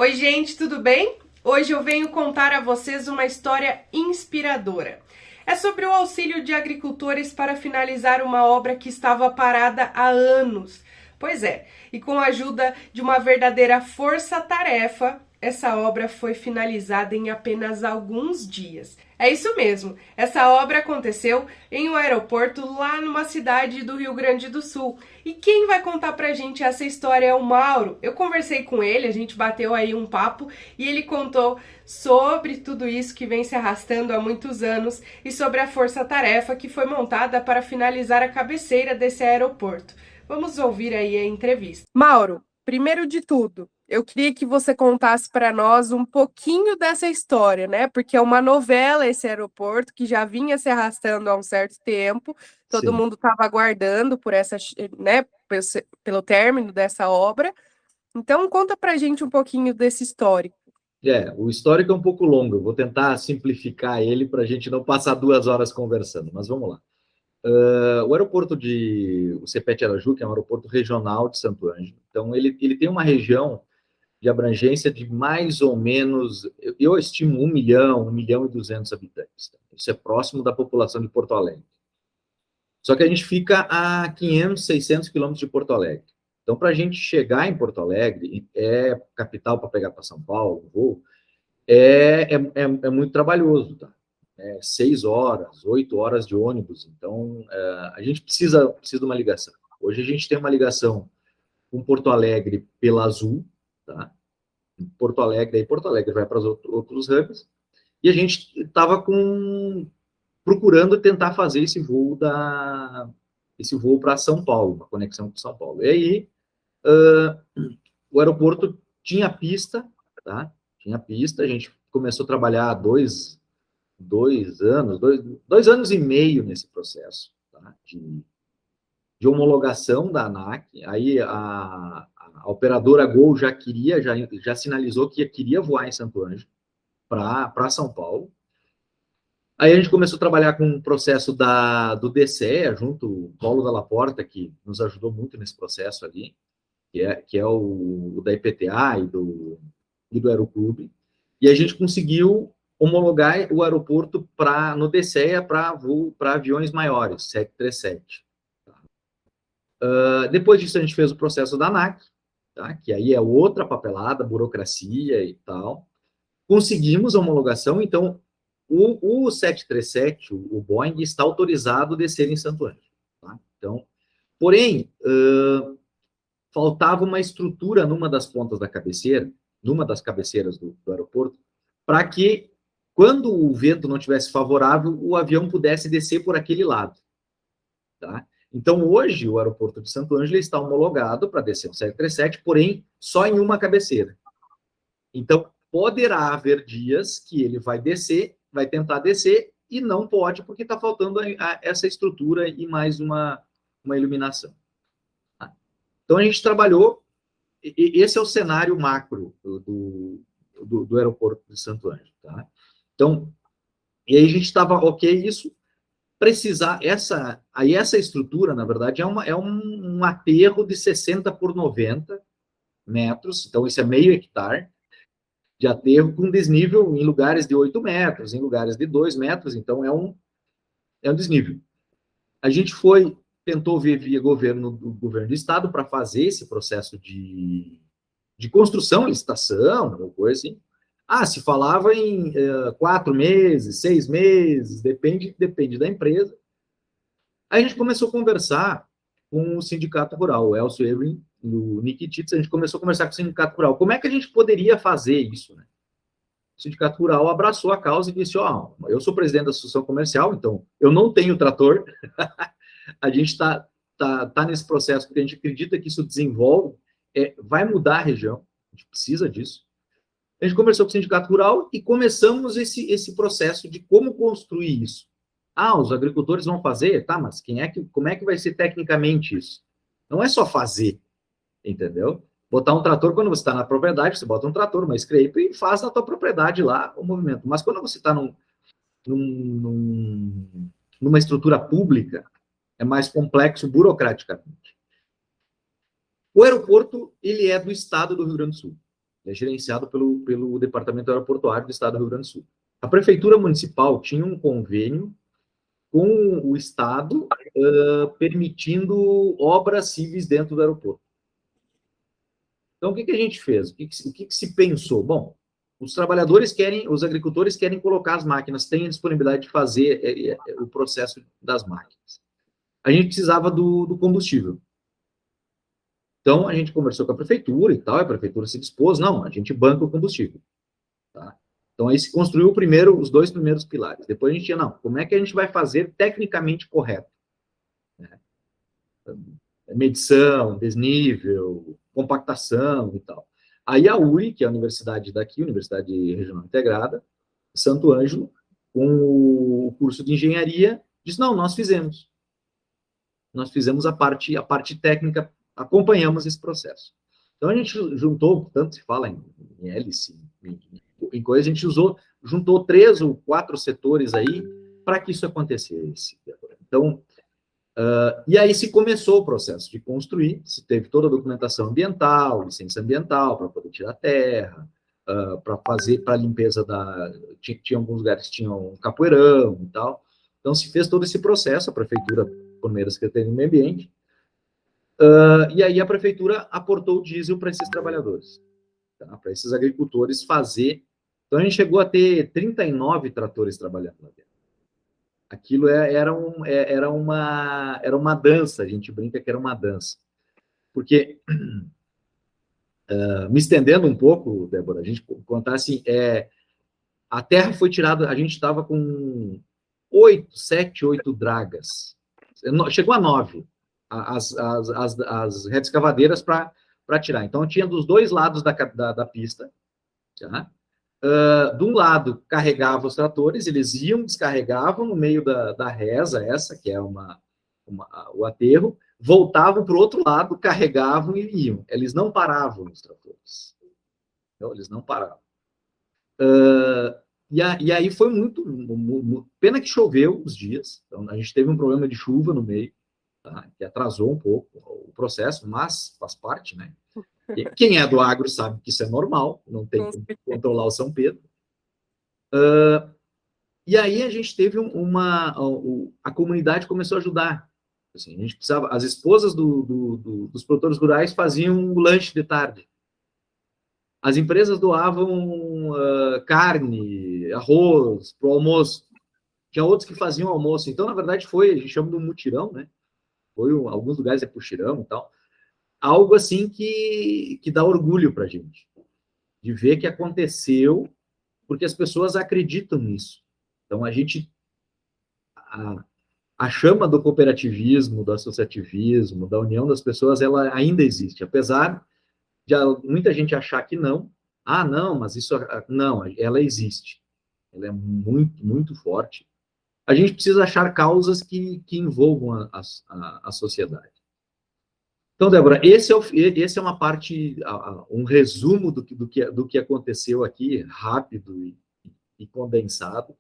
Oi, gente, tudo bem? Hoje eu venho contar a vocês uma história inspiradora. É sobre o auxílio de agricultores para finalizar uma obra que estava parada há anos. Pois é, e com a ajuda de uma verdadeira força-tarefa, essa obra foi finalizada em apenas alguns dias. É isso mesmo, essa obra aconteceu em um aeroporto lá numa cidade do Rio Grande do Sul. E quem vai contar pra gente essa história é o Mauro. Eu conversei com ele, a gente bateu aí um papo e ele contou sobre tudo isso que vem se arrastando há muitos anos e sobre a força-tarefa que foi montada para finalizar a cabeceira desse aeroporto. Vamos ouvir aí a entrevista. Mauro, primeiro de tudo, eu queria que você contasse para nós um pouquinho dessa história, né? Porque é uma novela esse aeroporto que já vinha se arrastando há um certo tempo. Todo Sim. mundo estava aguardando por essa, né, pelo término dessa obra. Então, conta pra gente um pouquinho desse histórico. O histórico é um pouco longo, eu vou tentar simplificar ele para a gente não passar 2 horas conversando, mas vamos lá. O aeroporto de o Cepete Araju, que é um aeroporto regional de Santo Ângelo, então ele tem uma região de abrangência de mais ou menos, eu estimo 1 milhão e 200 habitantes. Tá? Isso é próximo da população de Porto Alegre. Só que a gente fica a 500, 600 quilômetros de Porto Alegre. Então, para a gente chegar em Porto Alegre, é capital para pegar para São Paulo, voo, é muito trabalhoso, tá? 6 horas, 8 horas de ônibus. Então, a gente precisa de uma ligação. Hoje a gente tem uma ligação com Porto Alegre pela Azul, tá? Porto Alegre vai para os outros hubs, e a gente estava procurando tentar fazer esse voo para São Paulo, uma conexão com São Paulo. E aí, o aeroporto tinha pista, tá? Tinha pista, a gente começou a trabalhar dois anos e meio nesse processo, tá? De homologação da ANAC. Aí a operadora Gol já sinalizou que queria voar em Santo Ângelo para São Paulo. Aí a gente começou a trabalhar com o processo do DCEA, junto o Paulo Dalla Porta, que nos ajudou muito nesse processo ali, que é o da IPTA e do Aeroclube. E a gente conseguiu homologar o aeroporto no DCEA para aviões maiores, 737. Depois disso, a gente fez o processo da ANAC, tá? Que aí é outra papelada, burocracia e tal. Conseguimos a homologação, então o 737, o Boeing, está autorizado a descer em Santo Ângelo. Tá? Então, porém, faltava uma estrutura numa das pontas da cabeceira, numa das cabeceiras do aeroporto, para que, quando o vento não tivesse favorável, o avião pudesse descer por aquele lado. Tá? Então, hoje, o aeroporto de Santo Ângelo está homologado para descer o 737, porém, só em uma cabeceira. Então, poderá haver dias que ele vai tentar descer, e não pode, porque está faltando essa estrutura e mais uma iluminação. Tá? Então, a gente trabalhou, esse é o cenário macro do aeroporto de Santo Ângelo. Tá? Então, e aí a gente estava, ok, isso essa estrutura, na verdade, é um aterro de 60 por 90 metros, então isso é meio hectare de aterro, com desnível em lugares de 8 metros, em lugares de 2 metros, então é um desnível. A gente tentou ver via governo do estado para fazer esse processo de construção, licitação, ou coisa assim. Se falava em 4 meses, 6 meses, depende da empresa. Aí a gente começou a conversar com o sindicato rural, o Elcio Evelyn, o Nikitits, a gente começou a conversar com o sindicato rural. Como é que a gente poderia fazer isso, né? O sindicato rural abraçou a causa e disse, eu sou presidente da associação comercial, então eu não tenho trator, a gente está nesse processo porque a gente acredita que isso desenvolve, vai mudar a região, a gente precisa disso. A gente conversou com o sindicato rural e começamos esse processo de como construir isso. Os agricultores vão fazer, tá, mas como é que vai ser tecnicamente isso? Não é só fazer, entendeu? Botar um trator, quando você está na propriedade, você bota um trator, uma scraper e faz na tua propriedade lá o movimento. Mas quando você está numa estrutura pública, é mais complexo burocraticamente. O aeroporto, ele é do estado do Rio Grande do Sul. Ele é gerenciado pelo Departamento Aeroportuário do Estado do Rio Grande do Sul. A Prefeitura Municipal tinha um convênio com o Estado permitindo obras civis dentro do aeroporto. Então, o que a gente fez? O que se pensou? Bom, os agricultores querem colocar as máquinas, têm a disponibilidade de fazer o processo das máquinas. A gente precisava do combustível. Então, a gente conversou com a prefeitura e tal, a prefeitura se dispôs, não, a gente banca o combustível. Tá? Então, aí se construiu os 2 primeiros pilares. Depois a gente tinha, não, como é que a gente vai fazer tecnicamente correto? Né? Medição, desnível, compactação e tal. Aí a URI, que é a universidade daqui, Universidade Regional Integrada, Santo Ângelo, com o curso de engenharia, disse, não, nós fizemos. Nós fizemos a parte técnica, acompanhamos esse processo. Então, a gente juntou, tanto se fala em hélice, em coisa, a gente juntou 3 ou 4 setores aí para que isso acontecesse. Então, e aí se começou o processo de construir, se teve toda a documentação ambiental, licença ambiental, para poder tirar terra, para limpeza tinha alguns lugares que tinham um capoeirão e tal. Então, se fez todo esse processo, a prefeitura, por meio da Secretaria do Meio Ambiente, e aí a prefeitura aportou o diesel para esses trabalhadores, tá? Para esses agricultores fazer. Então, a gente chegou a ter 39 tratores trabalhando lá dentro. Aquilo era uma dança, a gente brinca que era uma dança. Porque, me estendendo um pouco, Débora, a gente contar assim, a terra foi tirada, a gente estava com 7, 8 dragas. Chegou a 9, as retroescavadeiras para tirar. Então, tinha dos 2 lados da pista, tá? De um lado, carregava os tratores, eles iam, descarregavam no meio da reza, essa, que é o aterro, voltavam para o outro lado, carregavam e iam. Eles não paravam, os tratores. Então, eles não paravam. E aí foi pena que choveu os dias, então a gente teve um problema de chuva no meio, tá? Que atrasou um pouco o processo, mas faz parte, né? E quem é do agro sabe que isso é normal, não tem como controlar o São Pedro. E aí a gente teve a comunidade começou a ajudar. Assim, a gente precisava, as esposas dos produtores rurais faziam o lanche de tarde. As empresas doavam carne, arroz para o almoço. Tinha outros que faziam almoço. Então, na verdade, a gente chama de um mutirão, né? Alguns lugares é puxirão e tal. Algo assim que dá orgulho para a gente, de ver que aconteceu, porque as pessoas acreditam nisso. Então, a chama do cooperativismo, do associativismo, da união das pessoas, ela ainda existe, apesar de muita gente achar que não. Ah, não, mas isso... Não, ela existe. Ela é muito, muito forte. A gente precisa achar causas que envolvam a sociedade. Então, Débora, esse é uma parte, um resumo do que aconteceu aqui, rápido e condensado.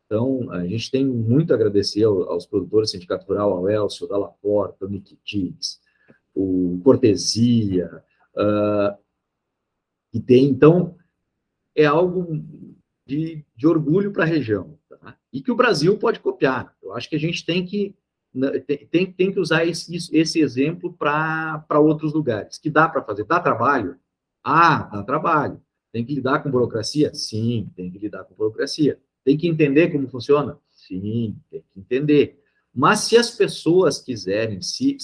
Então, a gente tem muito a agradecer aos produtores, Sindicato Rural, ao Elcio, da Laporta, o Nikitix, o Cortesia, que tem. Então, é algo de orgulho para a região, tá? E que o Brasil pode copiar. Eu acho que a gente tem que usar esse exemplo para outros lugares, que dá para fazer. Dá trabalho? Dá trabalho. Tem que lidar com burocracia? Sim, tem que lidar com burocracia. Tem que entender como funciona? Sim, tem que entender. Mas se as pessoas quiserem, se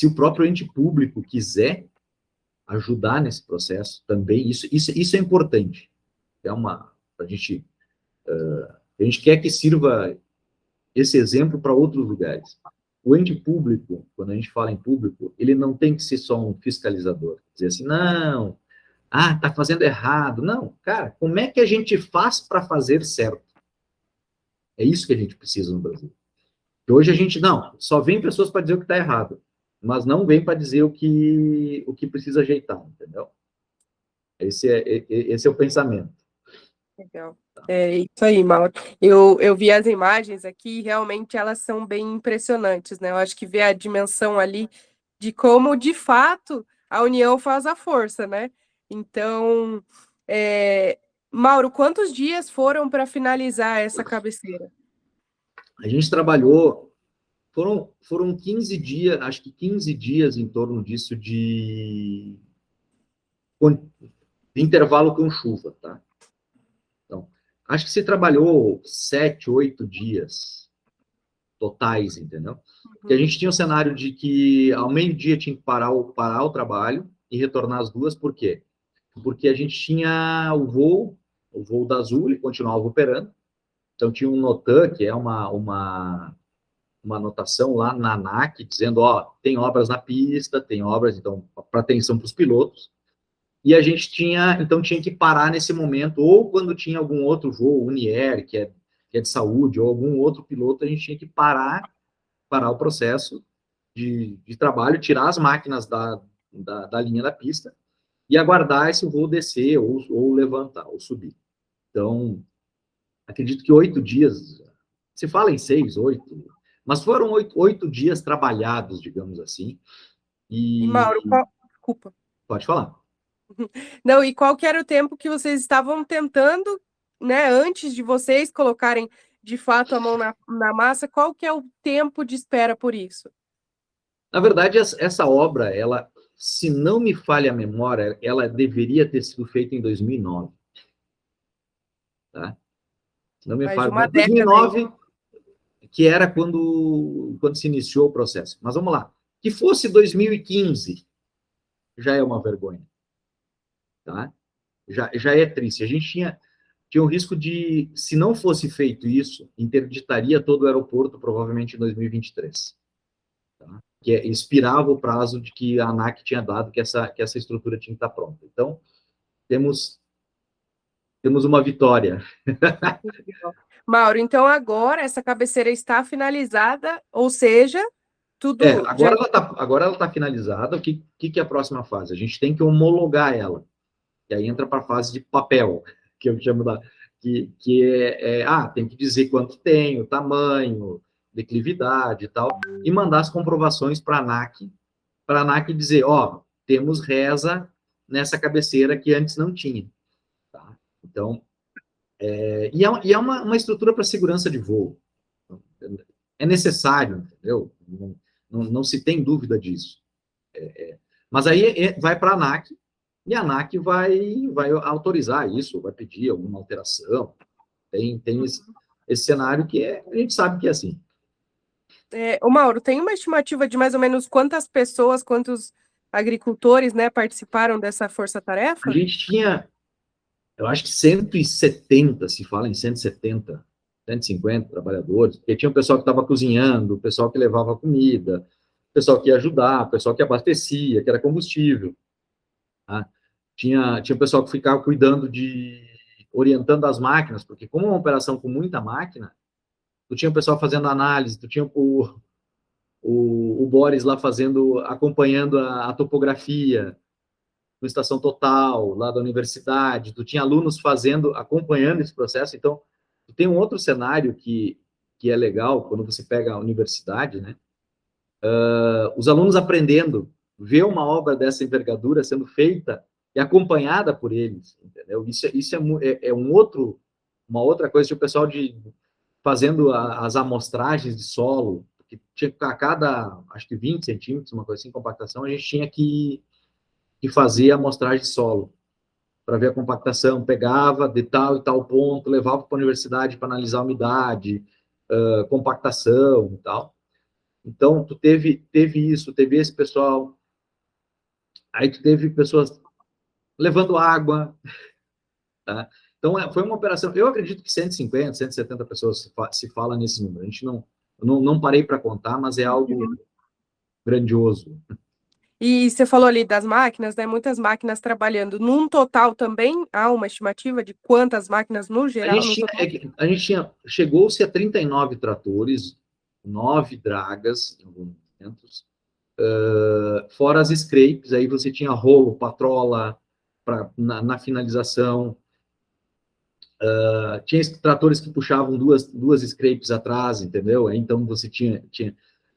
o próprio ente público quiser ajudar nesse processo também, isso é importante. A gente quer que sirva esse exemplo para outros lugares. O ente público, quando a gente fala em público, ele não tem que ser só um fiscalizador. Dizer assim, não, tá fazendo errado. Não, cara, como é que a gente faz para fazer certo? É isso que a gente precisa no Brasil. E hoje a gente, só vem pessoas para dizer o que está errado, mas não vem para dizer o que precisa ajeitar, entendeu? Esse é o pensamento. Legal. É isso aí, Mauro. Eu vi as imagens aqui e realmente elas são bem impressionantes, né? Eu acho que vê a dimensão ali de como, de fato, a união faz a força, né? Então, Mauro, quantos dias foram para finalizar essa cabeceira? A gente trabalhou, foram 15 dias, acho que 15 dias em torno disso de intervalo com chuva, tá? Então, acho que se trabalhou 7, 8 dias totais, entendeu? Porque a gente tinha um cenário de que ao meio-dia tinha que parar o trabalho e retornar às 2, por quê? Porque a gente tinha o voo da Azul, e continuava operando. Então tinha um NOTAM, que é uma anotação lá na ANAC, dizendo, ó, tem obras na pista, tem obras, então, para atenção para os pilotos. E a gente tinha que parar nesse momento, ou quando tinha algum outro voo, Unier, que é de saúde, ou algum outro piloto, a gente tinha que parar o processo de trabalho, tirar as máquinas da linha da pista e aguardar esse voo descer ou levantar, ou subir. Então, acredito que 8 dias, se fala em 6, 8, mas foram 8 dias trabalhados, digamos assim. E Mauro, desculpa. Pode falar. Não, e qual que era o tempo que vocês estavam tentando, né, antes de vocês colocarem de fato a mão na massa, qual que é o tempo de espera por isso? Na verdade, essa obra, ela, se não me falha a memória, ela deveria ter sido feita em 2009. Tá? Se não me Mais de falha, uma mas década aí. 2009, que era quando se iniciou o processo. Mas vamos lá. Que fosse 2015, já é uma vergonha. Tá? Já é triste. A gente tinha um risco de, se não fosse feito isso, interditaria todo o aeroporto provavelmente em 2023. Tá? Que expirava o prazo de que a ANAC tinha dado que essa estrutura tinha que estar pronta. Então, temos uma vitória. Mauro, então agora essa cabeceira está finalizada, ou seja, tudo já. Agora ela tá finalizada. O que é a próxima fase? A gente tem que homologar ela. E aí entra para a fase de papel, que eu chamo tem que dizer quanto tem, o tamanho, declividade e tal, e mandar as comprovações para a ANAC dizer, ó, temos reza nessa cabeceira que antes não tinha. Tá? Então, e é uma estrutura para segurança de voo. É necessário, entendeu? Não se tem dúvida disso. Mas aí vai para a ANAC, e a ANAC vai autorizar isso, vai pedir alguma alteração. Tem esse cenário que a gente sabe que é assim. Ô Mauro, tem uma estimativa de mais ou menos quantas pessoas, quantos agricultores, né, participaram dessa A força-tarefa? gente tinha, eu acho que 170, se fala em 170, 150 trabalhadores, porque tinha o pessoal que estava cozinhando, o pessoal que levava comida, o pessoal que ia ajudar, o pessoal que abastecia, que era combustível. Tá? Tinha o pessoal que ficava cuidando orientando as máquinas, porque como é uma operação com muita máquina, tu tinha o pessoal fazendo análise, tu tinha o Boris lá acompanhando a topografia, no Estação Total, lá da universidade, tu tinha alunos acompanhando esse processo, então, tu tem um outro cenário que é legal, quando você pega a universidade, né? Os alunos aprendendo, ver uma obra dessa envergadura sendo feita e acompanhada por eles, entendeu? Isso é uma outra coisa, tinha o pessoal fazendo as amostragens de solo, que tinha a cada, acho que 20 centímetros, uma coisa assim, compactação, a gente tinha que fazer a amostragem de solo para ver a compactação, pegava de tal e tal ponto, levava para a universidade para analisar a umidade, compactação e tal. Então, tu teve isso, teve esse pessoal, aí tu teve pessoas levando água, tá? Então, foi uma operação, eu acredito que 150, 170 pessoas se fala nesse número, a gente não parei para contar, mas é algo grandioso. E você falou ali das máquinas, né? Muitas máquinas trabalhando. Num total também há uma estimativa de quantas máquinas no geral, no total? Chegou-se a 39 tratores, 9 dragas, em alguns momentos, fora as scrapes, aí você tinha rolo, patrola, na finalização, tinha tratores que puxavam duas scrapes atrás, entendeu? Então você tinha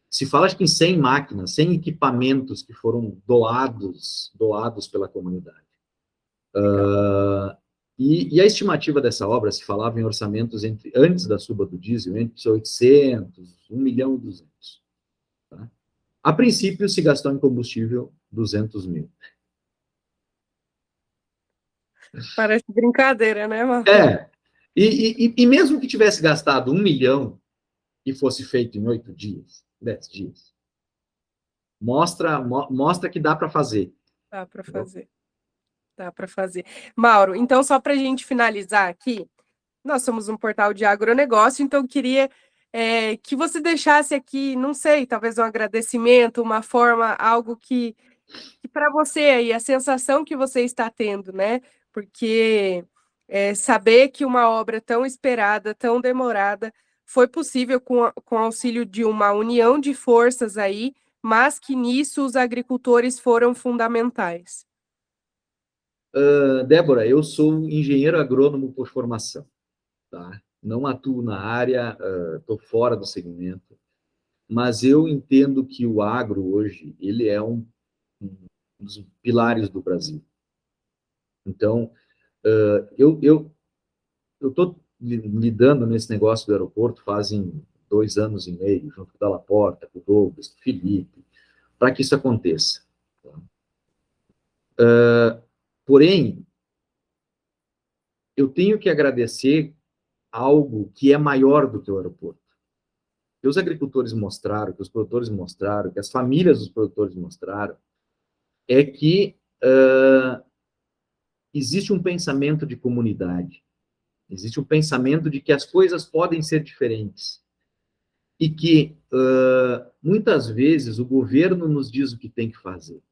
se fala acho que em 100 máquinas, 100 equipamentos que foram doados pela comunidade. Legal. E a estimativa dessa obra se falava em orçamentos antes da suba do diesel, entre 800, 1 milhão e 200. Tá? A princípio, se gastou em combustível 200 mil. Parece brincadeira, né, Mauro? É, e mesmo que tivesse gastado 1 milhão e fosse feito em 8 dias, 10 dias, mostra que dá para fazer. Dá para Entendeu? fazer. Dá para fazer. Mauro, então, só para a gente finalizar aqui, nós somos um portal de agronegócio, então eu queria que você deixasse aqui, não sei, talvez um agradecimento, uma forma, algo que para você aí, a sensação que você está tendo, né? Porque saber que uma obra tão esperada, tão demorada, foi possível com auxílio de uma união de forças aí, mas que nisso os agricultores foram fundamentais. Débora, eu sou engenheiro agrônomo por formação, tá? Não atuo na área, estou fora do segmento, mas eu entendo que o agro hoje, ele é um dos pilares do Brasil. Então, eu estou lidando nesse negócio do aeroporto fazem 2 anos e meio, junto com o Dalla Porta, com o Douglas, com o Felipe, para que isso aconteça. Porém, eu tenho que agradecer algo que é maior do que o aeroporto. Que os agricultores mostraram, que os produtores mostraram, que as famílias dos produtores mostraram, é que existe um pensamento de comunidade, existe um pensamento de que as coisas podem ser diferentes e que muitas vezes o governo nos diz o que tem que fazer.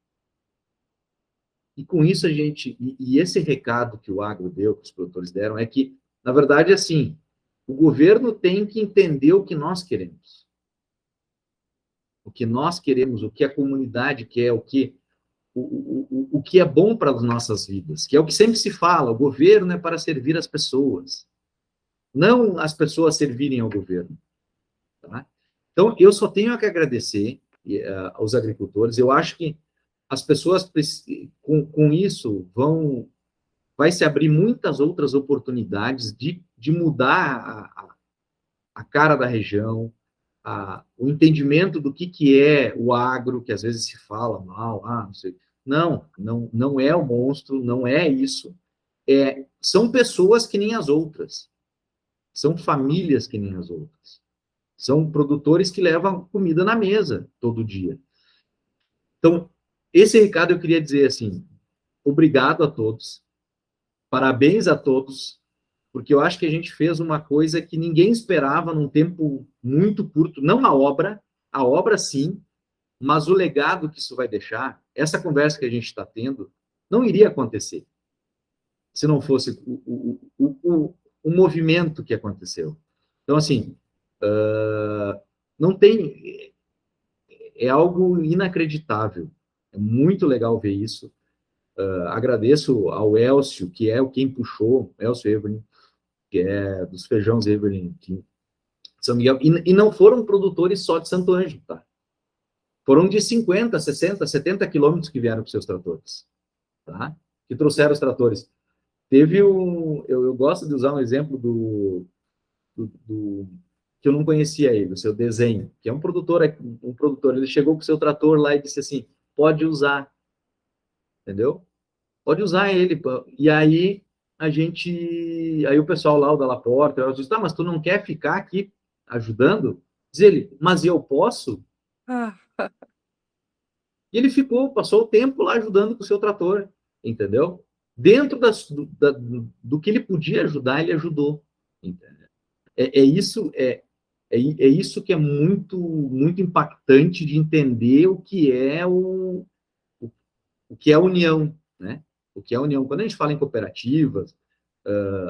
E com isso a gente, e esse recado que o agro deu, que os produtores deram, é que, na verdade, assim, o governo tem que entender o que nós queremos. O que nós queremos, o que a comunidade quer, o que é bom para as nossas vidas, que é o que sempre se fala, o governo é para servir as pessoas, não as pessoas servirem ao governo. Tá? Então, eu só tenho que agradecer aos agricultores, eu acho que as pessoas, com isso, vai se abrir muitas outras oportunidades de mudar a cara da região, o entendimento do que é o agro, que às vezes se fala mal, não sei. Não é o monstro, não é isso. São pessoas que nem as outras. São famílias que nem as outras. São produtores que levam comida na mesa todo dia. Então, esse recado eu queria dizer assim, obrigado a todos, parabéns a todos, porque eu acho que a gente fez uma coisa que ninguém esperava num tempo muito curto, não a obra sim, mas o legado que isso vai deixar, essa conversa que a gente está tendo, não iria acontecer se não fosse o movimento que aconteceu. Então, assim, não tem... É algo inacreditável. É muito legal ver isso. Agradeço ao Elcio, que é quem puxou, Elcio Evelyn, que é dos feijões Evelyn, que São Miguel, e não foram produtores só de Santo Ângelo, tá? Foram de 50, 60, 70 quilômetros que vieram com seus tratores, tá? Que trouxeram os tratores. Teve eu gosto de usar um exemplo que eu não conhecia ele, o seu desenho, que é um produtor, ele chegou com o seu trator lá e disse assim, pode usar, entendeu? Pode usar ele, e aí aí o pessoal lá, o da Laporta, eu disse, tá, mas tu não quer ficar aqui ajudando? Diz ele, mas eu posso? Ah, E ele ficou, passou o tempo lá ajudando com o seu trator, entendeu? Dentro do que ele podia ajudar, ele ajudou. Entendeu? É isso que é muito, muito impactante de entender o que é o que é a união, né? O que é a união. Quando a gente fala em cooperativas,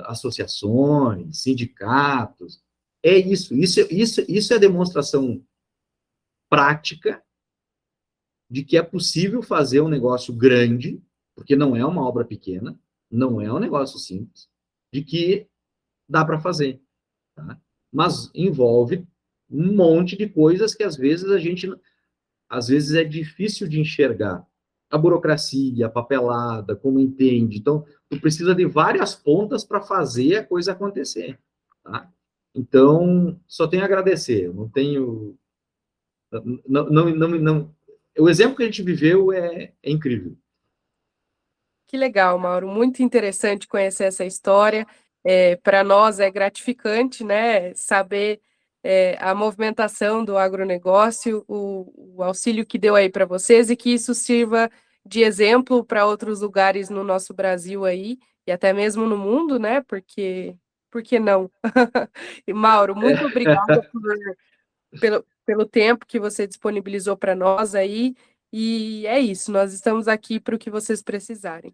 associações, sindicatos, é isso. Isso é demonstração prática de que é possível fazer um negócio grande, porque não é uma obra pequena, não é um negócio simples, de que dá para fazer. Tá? Mas envolve um monte de coisas que às vezes é difícil de enxergar. a burocracia, a papelada, como entende. Então, tu precisa de várias pontas para fazer a coisa acontecer, tá? Então, só tenho a agradecer. Eu não tenho... Não, o exemplo que a gente viveu é incrível. Que legal, Mauro. Muito interessante conhecer essa história. Para nós é gratificante, né, saber a movimentação do agronegócio, o auxílio que deu aí para vocês e que isso sirva de exemplo para outros lugares no nosso Brasil aí e até mesmo no mundo, né? Por que não? E Mauro, muito obrigada pelo tempo que você disponibilizou para nós aí. E é isso, nós estamos aqui para o que vocês precisarem.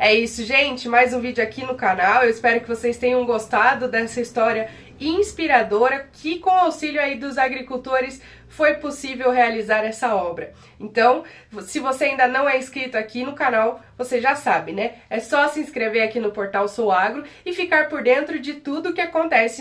É isso, gente. Mais um vídeo aqui no canal. Eu espero que vocês tenham gostado dessa história inspiradora que, com o auxílio aí dos agricultores, foi possível realizar essa obra. Então, se você ainda não é inscrito aqui no canal, você já sabe, né? É só se inscrever aqui no portal Sou Agro e ficar por dentro de tudo que acontece